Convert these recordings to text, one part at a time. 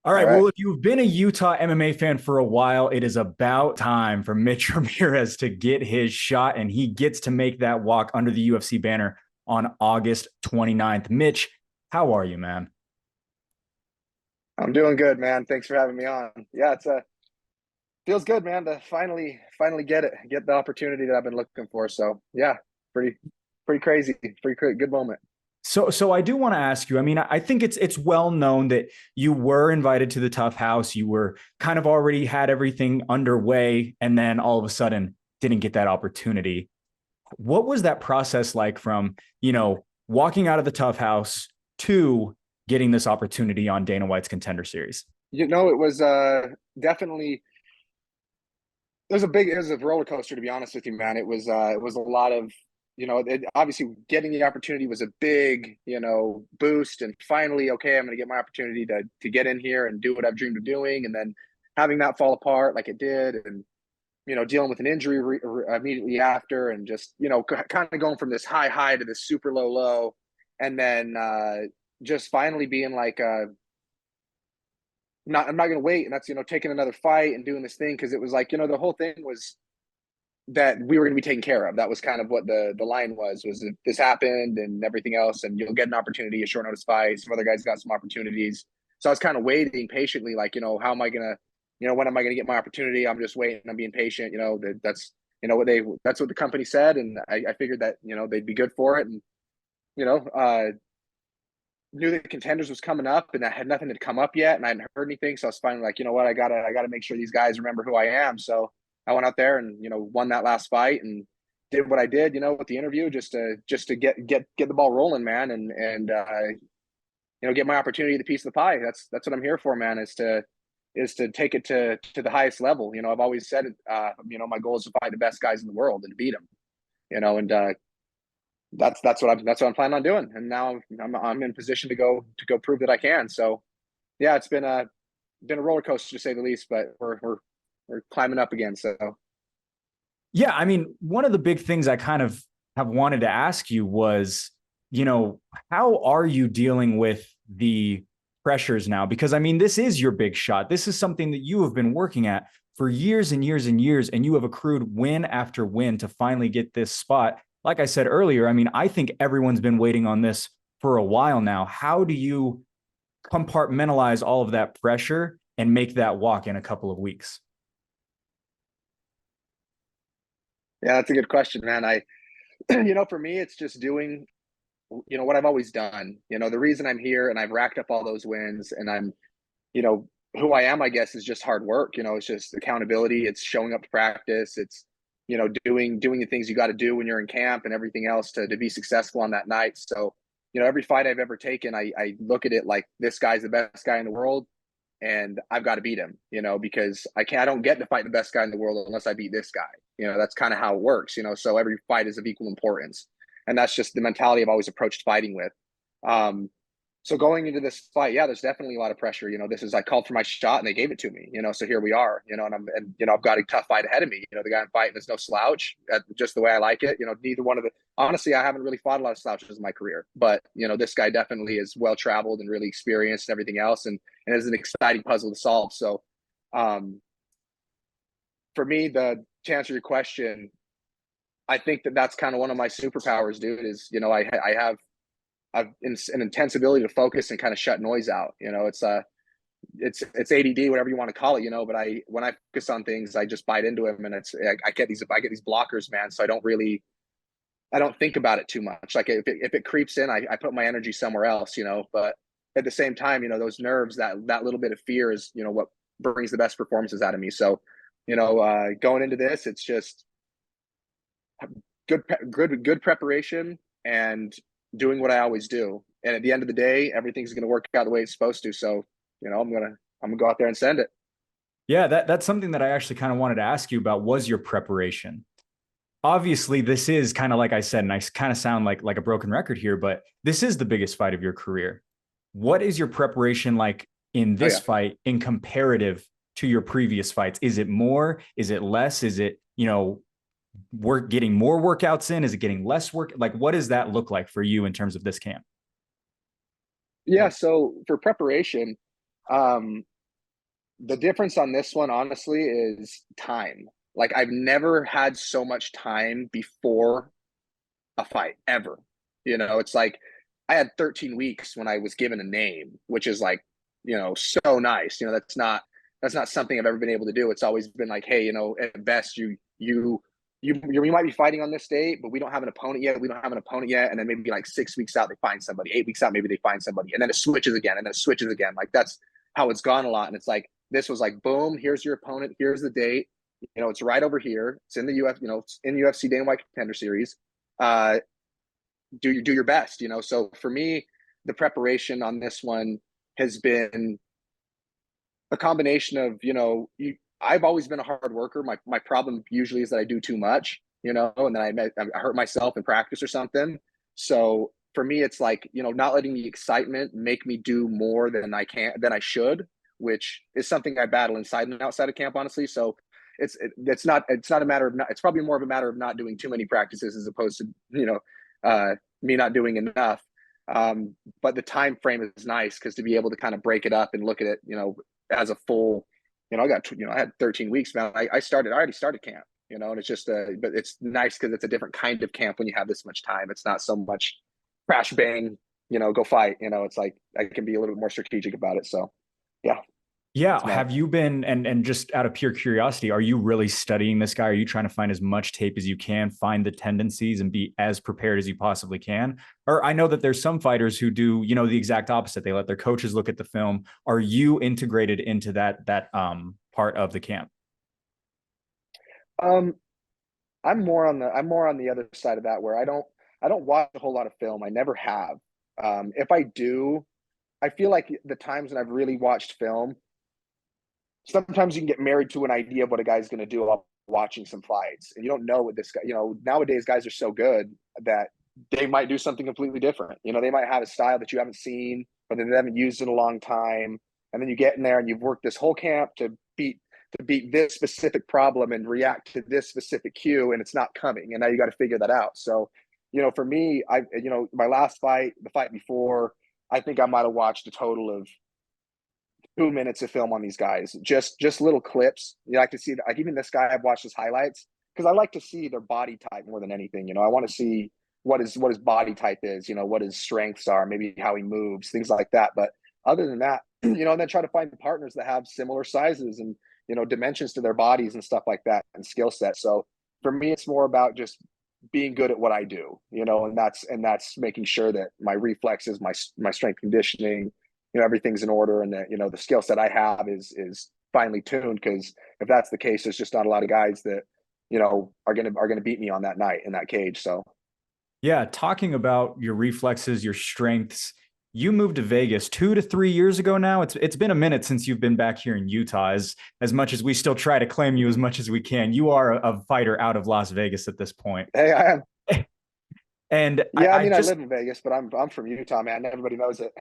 All All right. right. Well, if you've been a Utah MMA fan for a while, it is about time for Mitch Ramirez to get his shot, and he gets to make that walk under the UFC banner on August 29th. Mitch, how are you, man? I'm doing good, man. Thanks for having me on. Yeah, it's feels good, man, to finally get the opportunity that I've been looking for. So yeah, pretty pretty crazy, good moment. So I do want to ask you. I mean, I think it's well known that you were invited to the Tough House. You were kind of already had everything underway, and then all of a sudden didn't get that opportunity. What was that process like from, walking out of the Tough House to getting this opportunity on Dana White's Contender Series? It was definitely it was a roller coaster, to be honest with you, man. It was a lot of obviously getting the opportunity was a big, boost, and finally, okay, I'm going to get my opportunity to get in here and do what I've dreamed of doing, and then having that fall apart like it did, and dealing with an injury immediately after, and just kind of going from this high to this super low, and then just finally being like, I'm not going to wait, and that's taking another fight and doing this thing, because it was like the whole thing was that we were going to be taken care of. That was kind of what the line was if this happened and everything else, and you'll get an opportunity, a short notice fight. Some other guys got some opportunities, so I was kind of waiting patiently, like how am I gonna, when am I gonna get my opportunity? I'm just waiting. I'm being patient. That's that's what the company said, and I figured that they'd be good for it, and you know uh knew that Contenders was coming up, and I had nothing to come up yet, and I hadn't heard anything. So I was finally like, you know what, I gotta make sure these guys remember who I am. So I went out there and won that last fight, and did what I did, with the interview, just to get the ball rolling, man, and get my opportunity, the piece of the pie. That's what I'm here for, man. Is to take it to the highest level. I've always said it. My goal is to fight the best guys in the world and to beat them. And that's what I'm planning on doing. And now I'm in position to go prove that I can. So yeah, it's been a roller coaster, to say the least, but we're climbing up again. So Yeah, I mean, one of the big things I kind of have wanted to ask you was, you know, how are you dealing with the pressures now? Because I mean, this is your big shot. This is something that you have been working at for years and years and years, and you have accrued win after win to finally get this spot. Like I said earlier, I mean, I think everyone's been waiting on this for a while now. How do you compartmentalize all of that pressure and make that walk in a couple of weeks? yeah, that's a good question, man. For me, it's just doing what I've always done. The reason I'm here and I've racked up all those wins, and I'm you know who I am, I guess, is just hard work. It's just accountability. It's showing up to practice. It's doing the things you got to do when you're in camp and everything else to be successful on that night. So every fight I've ever taken, I look at it like, this guy's the best guy in the world, and I've got to beat him, because I don't get to fight the best guy in the world unless I beat this guy. That's kind of how it works, so every fight is of equal importance. And that's just the mentality I've always approached fighting with. Um, so going into this fight, yeah, there's definitely a lot of pressure. I called for my shot and they gave it to me, so here we are, and I've got a tough fight ahead of me. The guy I'm fighting is no slouch, just the way I like it. Neither one of the, honestly, I haven't really fought a lot of slouches in my career, but this guy definitely is well traveled and really experienced and everything else. And is an exciting puzzle to solve. So, for me, to answer your question, I think that's kind of one of my superpowers, dude, is, I've an intense ability to focus and kind of shut noise out. It's ADD, whatever you want to call it, but when I focus on things, I just bite into them, and I get these blockers, man. So I don't think about it too much. Like, if it creeps in, I put my energy somewhere else, but at the same time, those nerves, that little bit of fear is, what brings the best performances out of me. So, going into this, it's just good preparation and doing what I always do. And at the end of the day, everything's going to work out the way it's supposed to. So, I'm gonna go out there and send it. Yeah, that's something that I actually kind of wanted to ask you about was your preparation. Obviously, this is kind of like I said, and I kind of sound like a broken record here, but this is the biggest fight of your career. What is your preparation like in Oh this yeah. fight in comparative to your previous fights? Is it more? Is it less? Is it, work getting more workouts in? Is it getting less work? Like, what does that look like for you in terms of this camp? Yeah. So for preparation, The difference on this one, honestly, is time. Like I've never had so much time before a fight ever. It's like I had 13 weeks when I was given a name, which is like, so nice. That's not something I've ever been able to do. It's always been like, hey, at best you might be fighting on this date, but we don't have an opponent yet. We don't have an opponent yet. And then maybe like 6 weeks out, they find somebody. 8 weeks out, maybe they find somebody. And then it switches again, and then it switches again. Like that's how it's gone a lot. And it's like this was like, boom, here's your opponent, here's the date. It's right over here. It's in the it's in UFC Dana White Contender Series. Uh, do your best. So for me, the preparation on this one has been a combination of I've always been a hard worker. My problem usually is that I do too much, and then I hurt myself in practice or something. So for me, it's like not letting the excitement make me do more than I should, which is something I battle inside and outside of camp, honestly. So it's not a matter of not, it's probably more of a matter of not doing too many practices as opposed to me not doing enough. But the time frame is nice because to be able to kind of break it up and look at it, as a full, I had 13 weeks, man. I already started camp, and it's just, but it's nice because it's a different kind of camp when you have this much time. It's not so much crash bang, go fight, it's like I can be a little bit more strategic about it. So yeah. Yeah. Have you been, and just out of pure curiosity, are you really studying this guy? Are you trying to find as much tape as you can, find the tendencies and be as prepared as you possibly can? Or I know that there's some fighters who do, the exact opposite. They let their coaches look at the film. Are you integrated into that part of the camp? Um, I'm more on the other side of that where I don't watch a whole lot of film. I never have. If I do, I feel like the times when I've really watched film, sometimes you can get married to an idea of what a guy's going to do while watching some fights, and you don't know what this guy. Nowadays guys are so good that they might do something completely different. They might have a style that you haven't seen, but they haven't used in a long time, and then you get in there and you've worked this whole camp to beat this specific problem and react to this specific cue, and it's not coming, and now you got to figure that out. So, for me, my last fight, the fight before, I think I might have watched a total of 2 minutes of film on these guys, just little clips. You like to see, like even this guy, I've watched his highlights because I like to see their body type more than anything. I want to see what his body type is, what his strengths are, maybe how he moves, things like that. But other than that, and then try to find partners that have similar sizes and dimensions to their bodies and stuff like that and skill set. So for me, it's more about just being good at what I do, and that's making sure that my reflexes, my strength conditioning, everything's in order, and that the skill set I have is finely tuned. Because if that's the case, there's just not a lot of guys that are gonna beat me on that night in that cage. So Yeah, talking about your reflexes, your strengths. You moved to Vegas 2 to 3 years ago now. It's been a minute since you've been back here in Utah. As much as we still try to claim you as much as we can, you are a fighter out of Las Vegas at this point. hey, I am. And Yeah, I I mean, I just live in Vegas, but I'm from Utah, man. Everybody knows it.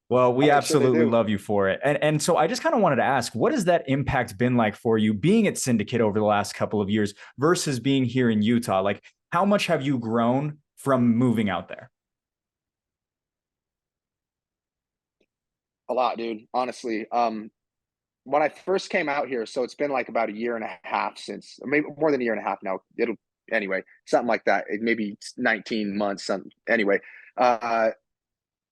well, we I'll make sure they absolutely do. love you for it. And so I just kind of wanted to ask, what has that impact been like for you being at Syndicate over the last couple of years versus being here in Utah? Like, how much have you grown from moving out there? A lot, dude. Honestly, when I first came out here, so it's been like about a year and a half since, maybe more than a year and a half now. It'll anyway, something like that. Maybe 19 months. Something anyway. Uh,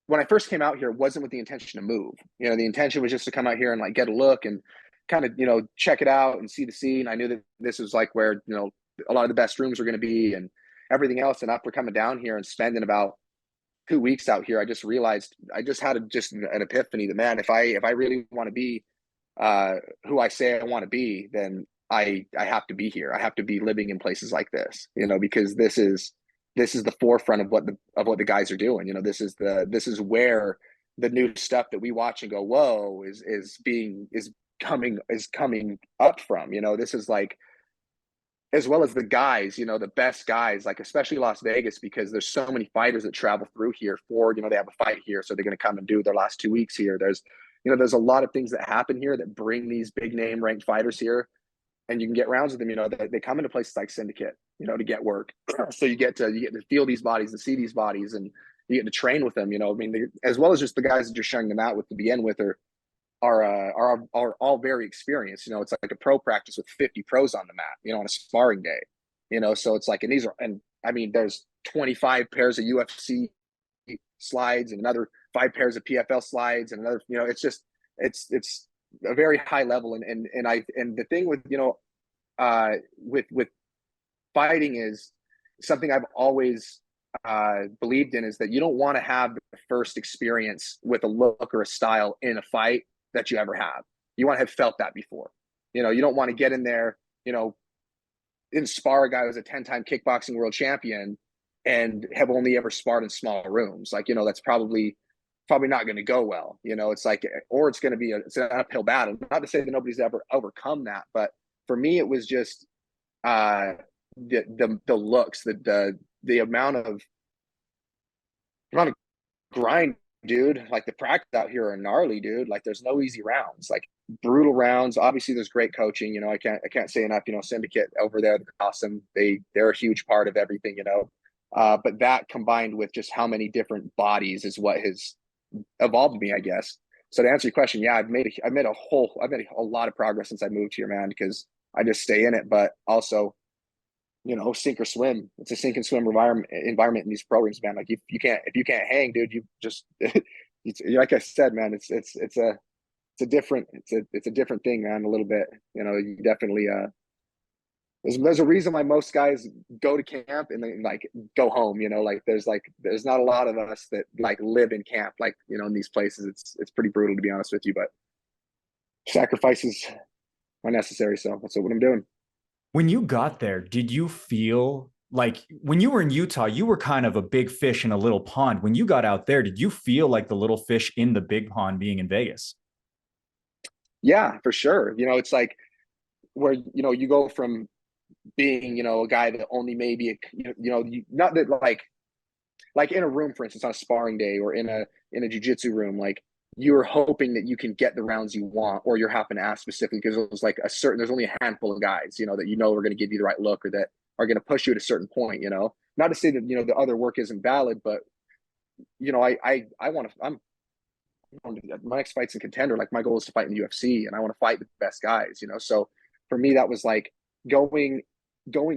when I first came out here, it wasn't with the intention to move. The intention was just to come out here and like get a look and kind of check it out and see the scene. I knew that this was like where a lot of the best rooms were going to be and everything else. And after coming down here and spending about 2 weeks out here, I just realized I just had an epiphany that, man, if I really want to be who I say I want to be, then I have to be here. I have to be living in places like this, because this is the forefront of what the guys are doing. This is where the new stuff that we watch and go, whoa, is coming up from. This is like, as well as the guys, the best guys, like especially Las Vegas, because there's so many fighters that travel through here for, they have a fight here, so they're going to come and do their last 2 weeks here. There's a lot of things that happen here that bring these big name ranked fighters here, and you can get rounds with them. They come into places like Syndicate, to get work. So you get to feel these bodies and see these bodies, and you get to train with them. I mean, as well as just the guys that you're sharing them out with to begin with, are are all very experienced. You know, it's like a pro practice with 50 pros on the mat, you know, on a sparring day, you know. So it's like, and these are, and I mean, there's 25 pairs of UFC slides and another 5 pairs of PFL slides and another, you know, it's just, it's a very high level. And the thing with, you know, with fighting is something I've always believed in, is that you don't want to have the first experience with a look or a style in a fight that you ever have. You want to have felt that before. You know, you don't want to get in there, you know, spar a guy who's a 10-time kickboxing world champion and have only ever sparred in small rooms. Like, you know, that's probably not going to go well. You know, it's like, or it's going to be it's an uphill battle. Not to say that nobody's ever overcome that, but for me, it was just the looks, the amount of grind, dude. Like the practice out here are gnarly, dude. Like there's no easy rounds, like brutal rounds. Obviously, there's great coaching. You know, I can't say enough. You know, Syndicate over there, they're awesome. They're a huge part of everything. You know, but that combined with just how many different bodies is what has evolved me, I guess. So to answer your question, yeah, I've made a lot of progress since I moved here, man, because I just stay in it, but also, you know, sink or swim. It's a sink and swim environment in these programs, man. Like if you can't hang, dude, you just like I said, man, it's a different thing, man. A little bit, you know, you definitely there's a reason why most guys go to camp and then like go home, you know, like there's not a lot of us that like live in camp, like, you know, in these places. It's pretty brutal, to be honest with you, but sacrifices are necessary. So that's what I'm doing. When you got there, did you feel like when you were in Utah, you were kind of a big fish in a little pond? When you got out there, did you feel like the little fish in the big pond being in Vegas? Yeah, for sure. You know, it's like where, you know, you go from being, you know, a guy that only maybe, not that like in a room, for instance, on a sparring day or in a jiu-jitsu room, like you're hoping that you can get the rounds you want, or you're having to ask specifically because it was like there's only a handful of guys, you know, that you know are going to give you the right look or that are going to push you at a certain point, you know. Not to say that, you know, the other work isn't valid, but you know, I want to, my next fight's in Contender. Like my goal is to fight in the UFC, and I want to fight the best guys, you know. So for me, that was like going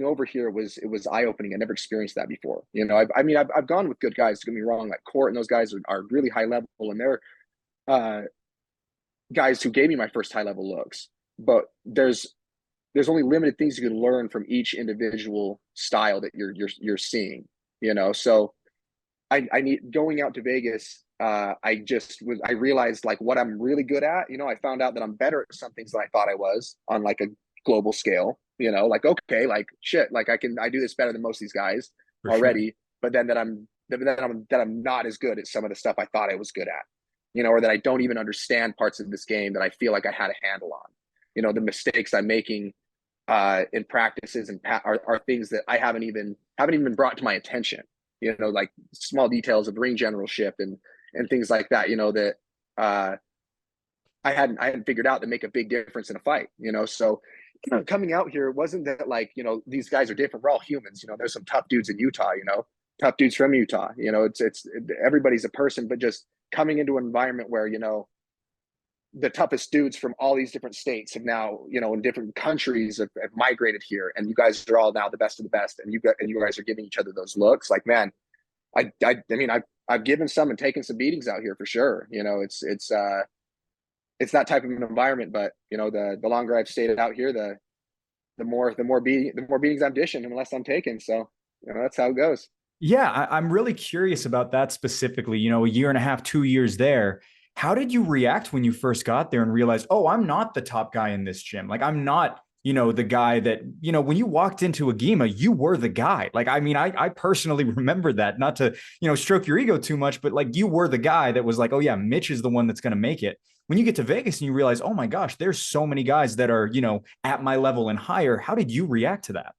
over here it was eye opening. I never experienced that before. You know, I mean, I've gone with good guys. Don't get me wrong. Like Court and those guys are really high level, and they're uh, guys who gave me my first high level looks. But there's only limited things you can learn from each individual style that you're seeing. You know, so I need going out to Vegas. I realized like what I'm really good at. You know, I found out that I'm better at some things than I thought I was on like a global scale. You know, like okay, like shit, like I do this better than most of these guys For sure. already. But then that I'm not as good at some of the stuff I thought I was good at. You know, or that I don't even understand parts of this game that I feel like I had a handle on. You know, the mistakes I'm making in practices and are things that I haven't even been brought to my attention. You know, like small details of ring generalship and things like that. You know that I hadn't figured out that make a big difference in a fight. You know, so coming out here, it wasn't that like, you know, these guys are different. We're all humans. You know, there's some tough dudes in Utah. You know, tough dudes from Utah. You know, it's everybody's a person, but just coming into an environment where, you know, the toughest dudes from all these different states have now, you know, in different countries have migrated here, and you guys are all now the best of the best, and you guys are giving each other those looks. Like, man, I mean, I've given some and taken some beatings out here for sure. You know, it's that type of an environment, but you know, the longer I've stayed out here, the more beatings I'm dishing and the less I'm taking. So, you know, that's how it goes. Yeah, I'm really curious about that specifically. You know, a year and a half, 2 years there. How did you react when you first got there and realized, oh, I'm not the top guy in this gym? Like, I'm not, you know, the guy that, you know, when you walked into a GEMA, you were the guy. Like, I mean, I personally remember that, not to, you know, stroke your ego too much, but like you were the guy that was like, oh, yeah, Mitch is the one that's going to make it. When you get to Vegas and you realize, oh my gosh, there's so many guys that are, you know, at my level and higher. How did you react to that?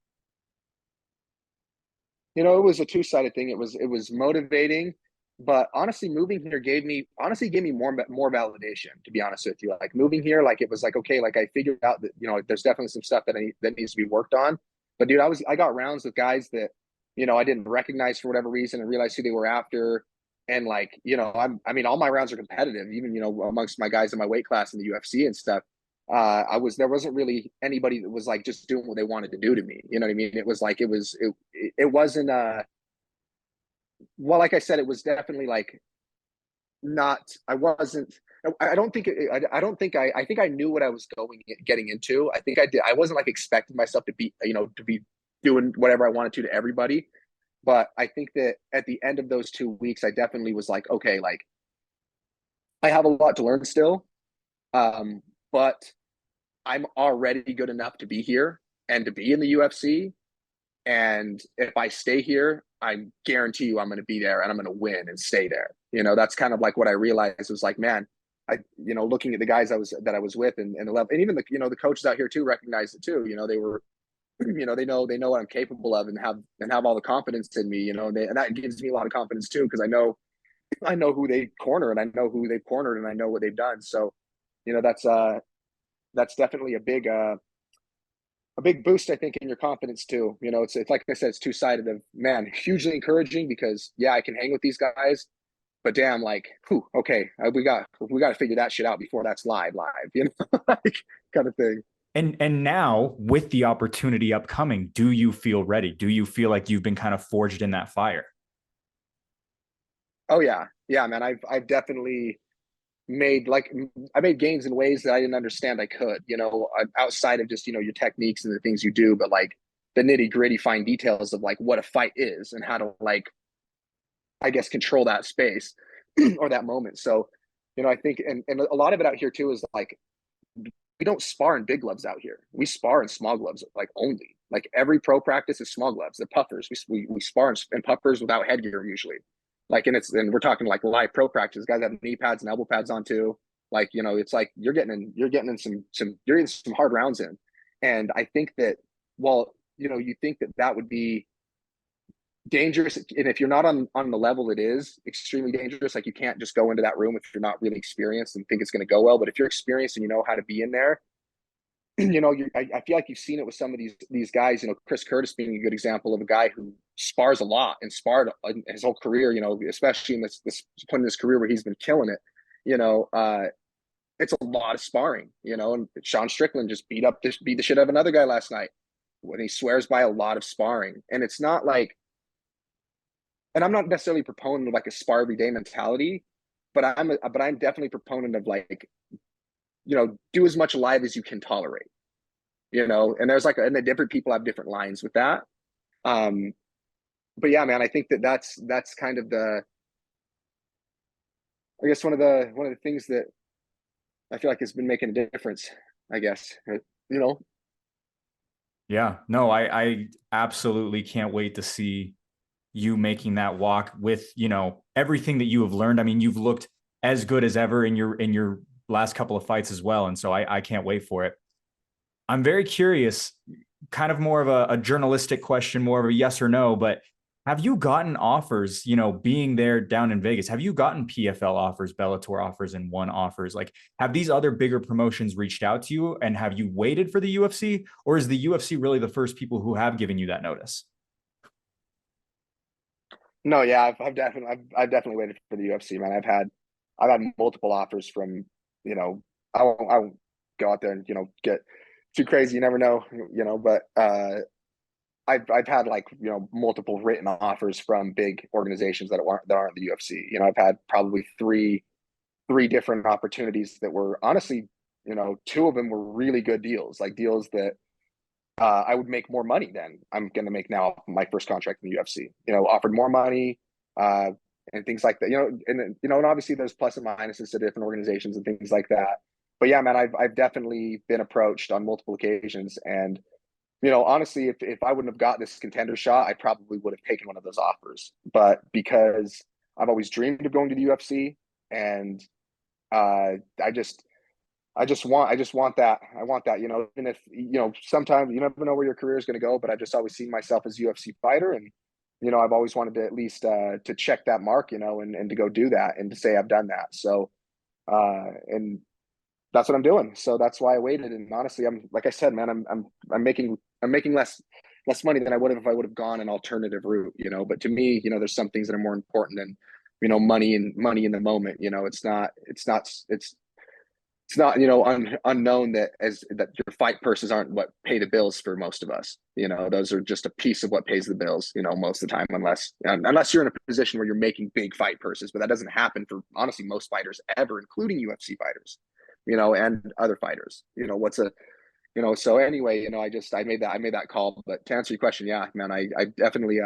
You know, it was a two-sided thing. It was motivating, but honestly, moving here gave me more validation. To be honest with you, like moving here, like it was like okay, like I figured out that, you know, there's definitely some stuff that needs to be worked on. But dude, I got rounds with guys that, you know, I didn't recognize for whatever reason and realize who they were after. And like, I mean, all my rounds are competitive, even, amongst my guys in my weight class in the UFC and stuff. There wasn't really anybody that was like just doing what they wanted to do to me. You know what I mean? It was like, it wasn't, well, like I said, it was definitely like not, I wasn't, I don't think, I think I knew what I was getting into. I think I did. I wasn't like expecting myself to be doing whatever I wanted to everybody. But I think that at the end of those 2 weeks, I definitely was like, okay, like I have a lot to learn still, but I'm already good enough to be here and to be in the UFC. And if I stay here, I guarantee you I'm going to be there and I'm going to win and stay there. That's kind of like what I realized was like, man, looking at the guys that I was with and the level, and even the coaches out here too recognized it too. They were, they know what I'm capable of and have all the confidence in me, and that gives me a lot of confidence too, because I know who they corner and I know who they've cornered and I know what they've done. So, that's definitely a big boost, I think, in your confidence too. It's like I said, it's two-sided. Of man, hugely encouraging because yeah, I can hang with these guys, but damn, like, whew, okay, we got to figure that shit out before that's live, like kind of thing. And now with the opportunity upcoming, do you feel ready? Do you feel like you've been kind of forged in that fire? Oh yeah, man. I've definitely made like I made gains in ways that I didn't understand I could. Outside of just your techniques and the things you do, but like the nitty gritty fine details of like what a fight is and how to like I guess control that space or that moment. So, I think and a lot of it out here too is like we don't spar in big gloves out here. We spar in small gloves, like only. Like every pro practice is small gloves. The puffers, we spar in puffers without headgear usually. Like, and we're talking like live pro practice. Guys have knee pads and elbow pads on too. Like, it's like you're getting in some hard rounds in. And I think that, well, you think that would be dangerous, and if you're not on the level, it is extremely dangerous. Like you can't just go into that room if you're not really experienced and think it's going to go well. But if you're experienced and you know how to be in there, I feel like you've seen it with some of these guys. Chris Curtis being a good example of a guy who spars a lot and sparred his whole career. Especially in this point in his career where he's been killing it. It's a lot of sparring. And Sean Strickland just beat the shit out of another guy last night when he swears by a lot of sparring. And it's not like, and I'm not necessarily a proponent of like a spar every day mentality, but I'm definitely a proponent of like, do as much live as you can tolerate. And there's like, and the different people have different lines with that. Um, but yeah, man, I think that's kind of I guess one of the things that I feel like has been making a difference, I guess, you know. Yeah, no, I absolutely can't wait to see you making that walk with, everything that you have learned. I mean, you've looked as good as ever in your last couple of fights as well. And so I can't wait for it. I'm very curious, kind of more of a journalistic question, more of a yes or no, but have you gotten offers, being there down in Vegas? Have you gotten PFL offers, Bellator offers, and one offers? Like, have these other bigger promotions reached out to you and have you waited for the UFC? Or is the UFC really the first people who have given you that notice? No, yeah, I've definitely waited for the UFC, man. I've had multiple offers from, I won't go out there and get too crazy. You never know, but I've had like multiple written offers from big organizations that aren't the UFC. I've had probably three different opportunities that were honestly, two of them were really good deals, like deals that I would make more money than I'm going to make now. My first contract in the UFC, offered more money, uh, and things like that. And obviously there's plus and minuses to different organizations and things like that. But yeah, man, I've definitely been approached on multiple occasions, and honestly, if I wouldn't have got this contender shot, I probably would have taken one of those offers. But because I've always dreamed of going to the UFC, and uh, I just I just want that. I want that, even if, sometimes you never know where your career is going to go, but I've just always seen myself as a UFC fighter. And, I've always wanted to at least, to check that mark, and to go do that and to say I've done that. So, and that's what I'm doing. So that's why I waited. And honestly, like I said, man, I'm making less money than I would have if I would have gone an alternative route, but to me, there's some things that are more important money in the moment. It's not unknown that your fight purses aren't what pay the bills for most of us. Those are just a piece of what pays the bills, most of the time, unless you're in a position where you're making big fight purses. But that doesn't happen for honestly most fighters ever, including UFC fighters, and other fighters. So anyway, I made that call. But to answer your question, yeah, man, I definitely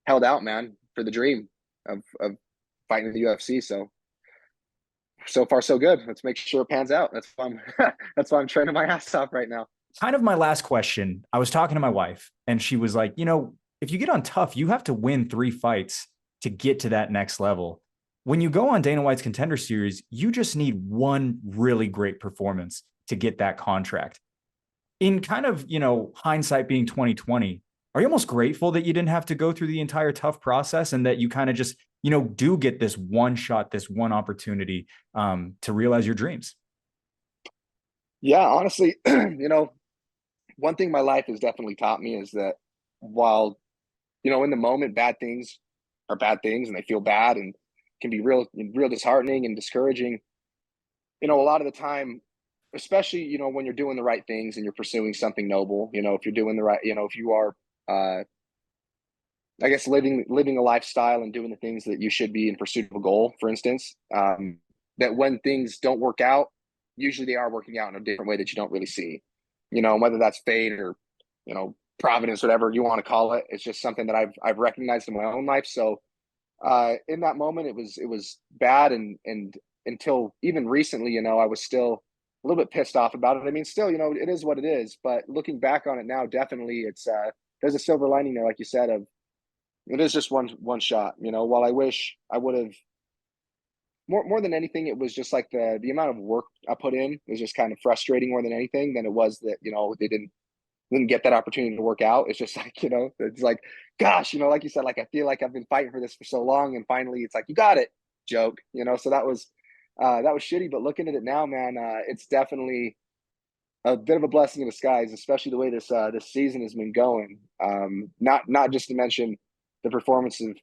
held out, man, for the dream of fighting in the UFC. So far so good. Let's make sure it pans out. That's why I'm that's why I'm training my ass off right now. Kind of my last question. I was talking to my wife and she was like, if you get on Tough, you have to win 3 fights to get to that next level. When you go on Dana White's Contender Series, you just need one really great performance to get that contract. In kind of, hindsight being 2020, are you almost grateful that you didn't have to go through the entire Tough process and that you kind of just, do get this one shot, this one opportunity to realize your dreams? Yeah, honestly, one thing my life has definitely taught me is that while, in the moment, bad things are bad things and they feel bad and can be real disheartening and discouraging. A lot of the time, especially, when you're doing the right things and you're pursuing something noble, if you're doing the right, if you are, I guess, living a lifestyle and doing the things that you should be in pursuit of a goal, for instance, that when things don't work out, usually they are working out in a different way that you don't really see, whether that's fate or, providence, whatever you want to call it. It's just something that I've recognized in my own life. So in that moment, it was bad, and until even recently, I was still a little bit pissed off about it. I mean, still, it is what it is. But looking back on it now, definitely, it's there's a silver lining there, like you said, of it is just one shot. While I wish I would have more than anything, it was just like the amount of work I put in was just kind of frustrating more than anything than it was that they didn't get that opportunity to work out. It's just like, it's like, gosh, like you said, like I feel like I've been fighting for this for so long, and finally it's like, you got it, joke. So that was shitty. But looking at it now, man, it's definitely a bit of a blessing in disguise, especially the way this season has been going. Not just to mention the performance of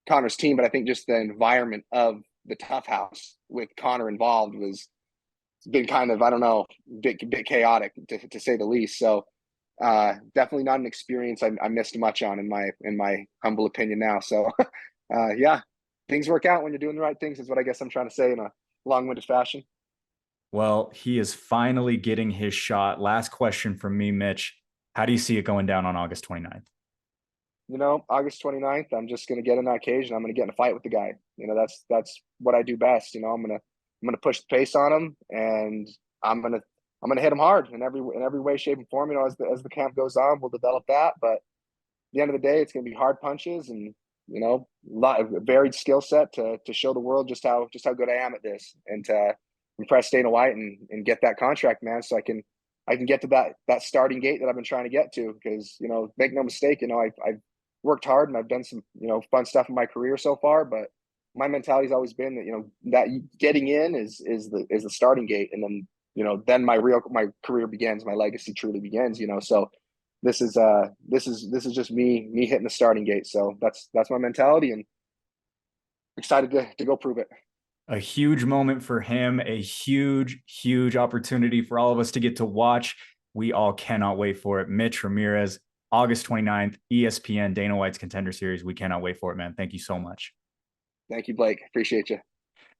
Connor's team, but I think just the environment of the Tough House with Connor involved was been kind of, I don't know, bit chaotic to say the least. So definitely not an experience I missed much on in my humble opinion now. So yeah, things work out when you're doing the right things is what I guess I'm trying to say in a long-winded fashion. Well, he is finally getting his shot. Last question from me, Mitch. How do you see it going down on August 29th? August 29th, I'm just going to get in that cage and I'm going to get in a fight with the guy. That's what I do best. I'm going to push the pace on him, and I'm going to hit him hard in every way, shape, and form. As the camp goes on, we'll develop that. But at the end of the day, it's going to be hard punches and a lot of varied skill set to show the world just how good I am at this, and to impress Dana White and get that contract, man. So I can get to that starting gate that I've been trying to get to, because make no mistake, I've worked hard and I've done some fun stuff in my career so far, but my mentality has always been that that getting in is the starting gate, and then my career begins, my legacy truly begins. So this is just me hitting the starting gate. So that's my mentality, and excited to go prove it. A huge moment for him, a huge, huge opportunity for all of us to get to watch. We all cannot wait for it. Mitch Ramirez, August 29th, ESPN, Dana White's Contender Series. We cannot wait for it, man. Thank you so much. Thank you, Blake. Appreciate you.